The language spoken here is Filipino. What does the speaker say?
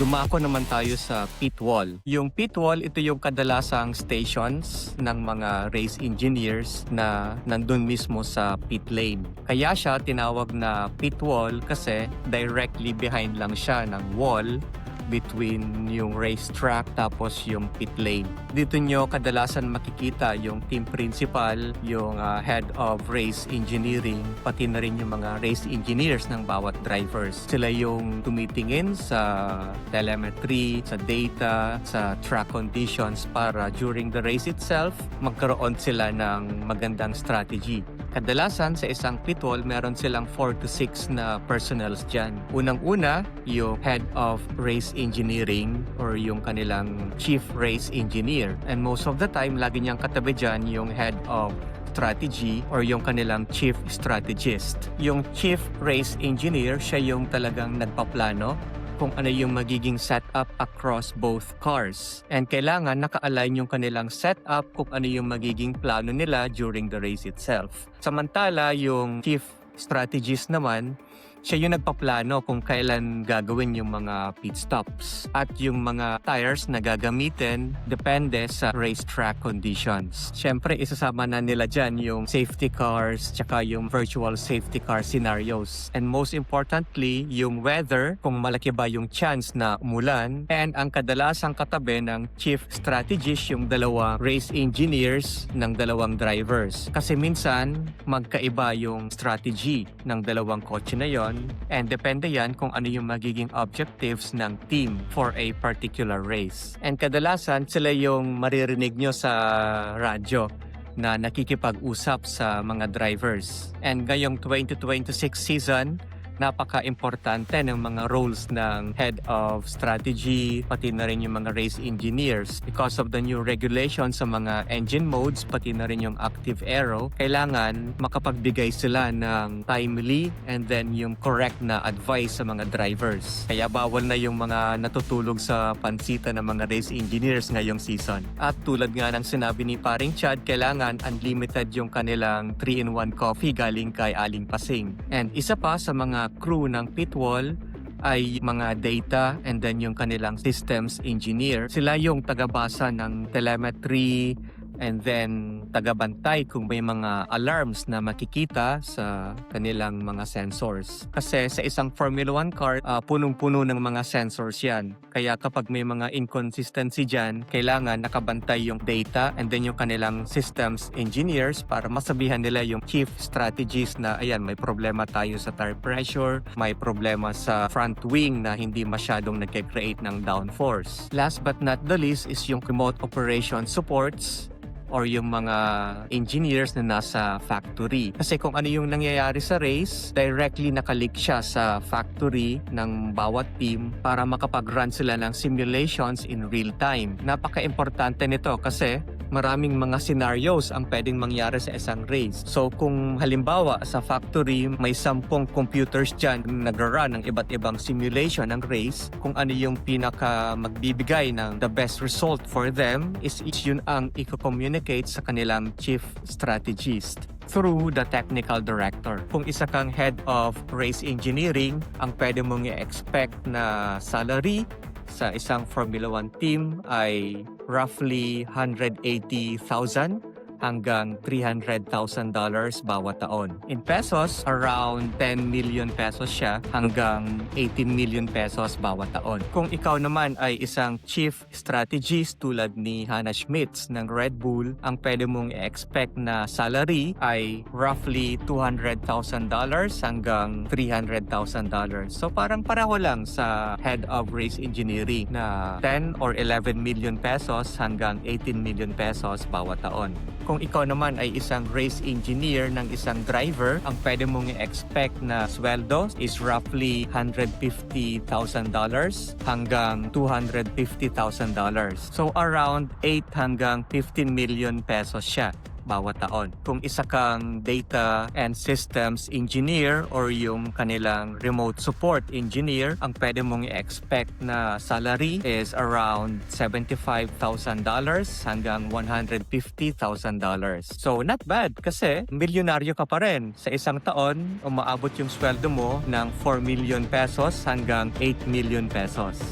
Dumako naman tayo sa pit wall. Yung pit wall, ito yung kadalasang stations ng mga race engineers na nandun mismo sa pit lane. Kaya siya tinawag na pit wall kasi directly behind lang siya ng wall between yung racetrack tapos yung pit lane. Dito nyo kadalasan makikita yung team principal, yung head of race engineering, pati na rin yung mga race engineers ng bawat drivers. Sila yung tumitingin sa telemetry, sa data, sa track conditions para during the race itself, magkaroon sila ng magandang strategy. Kadalasan sa isang pit wall, meron silang 4 to 6 na personnels dyan. Unang-una, yung head of race engineering or yung kanilang chief race engineer. And most of the time, lagi niyang katabi dyan yung head of strategy or yung kanilang chief strategist. Yung chief race engineer, siya yung talagang nagpaplano kung ano yung magiging setup across both cars. And kailangan naka-align yung kanilang setup kung ano yung magiging plano nila during the race itself. Samantala, yung chief strategist naman, siya yung nagpaplano kung kailan gagawin yung mga pit stops at yung mga tires na gagamitin depende sa racetrack conditions. Siyempre, isasama na nila dyan yung safety cars tsaka yung virtual safety car scenarios. And most importantly, yung weather, kung malaki ba yung chance na umulan. And ang kadalasang katabi ng chief strategist yung dalawa race engineers ng dalawang drivers. Kasi minsan, magkaiba yung strategy ng dalawang kotse na yon. And depende yan kung ano yung magiging objectives ng team for a particular race. And kadalasan sila yung maririnig nyo sa radyo na nakikipag-usap sa mga drivers. And ngayong 2026 season, napaka-importante ng mga roles ng head of strategy, pati na rin yung mga race engineers. Because of the new regulations sa mga engine modes, pati na rin yung active aero, kailangan makapagbigay sila ng timely and then yung correct na advice sa mga drivers. Kaya bawal na yung mga natutulog sa pansita ng mga race engineers ngayong season. At tulad nga ng sinabi ni Paring Chad, kailangan unlimited yung kanilang 3-in-1 coffee galing kay Aling Pasing. And isa pa sa mga crew ng pit wall ay mga data and then yung kanilang systems engineer. Sila yung tagabasa ng telemetry and then tagabantay kung may mga alarms na makikita sa kanilang mga sensors. Kasi sa isang Formula 1 car, punong-puno ng mga sensors yan. Kaya kapag may mga inconsistency dyan, kailangan nakabantay yung data and then yung kanilang systems engineers para masabihan nila yung chief strategist na ayan, may problema tayo sa tire pressure, may problema sa front wing na hindi masyadong nagke-create ng downforce. Last but not the least is yung remote operation supports or yung mga engineers na nasa factory. Kasi kung ano yung nangyayari sa race, directly nakalik siya sa factory ng bawat team para makapag-run sila ng simulations in real time. Napaka-importante nito kasi maraming mga scenarios ang pwedeng mangyari sa isang race. So kung halimbawa sa factory may 10 computers dyan nag-run ng iba't ibang simulation ng race, kung ano yung pinaka magbibigay ng the best result for them is yun ang i-communicate sa kanilang chief strategist through the technical director. Kung isa kang head of race engineering, ang pwede mong i-expect na salary sa isang Formula 1 team ay roughly $180,000 hanggang $300,000 bawat taon. In pesos, around 10 million pesos siya hanggang 18 million pesos bawat taon. Kung ikaw naman ay isang chief strategist tulad ni Hannah Schmitz ng Red Bull, ang pwede mong i-expect na salary ay roughly $200,000 hanggang $300,000. So parang pareho lang sa head of race engineering na 10 or 11 million pesos hanggang 18 million pesos bawat taon. Kung ikaw naman ay isang race engineer ng isang driver, ang pwede mong i-expect na sweldo is roughly $150,000 hanggang $250,000. So around 8 hanggang 15 million pesos siya bawat taon. Kung isa kang data and systems engineer or yung kanilang remote support engineer, ang pwede mong i-expect na salary is around $75,000 hanggang $150,000. So not bad kasi milyonaryo ka pa rin. Sa isang taon, umaabot yung sweldo mo ng 4 million pesos hanggang 8 million pesos.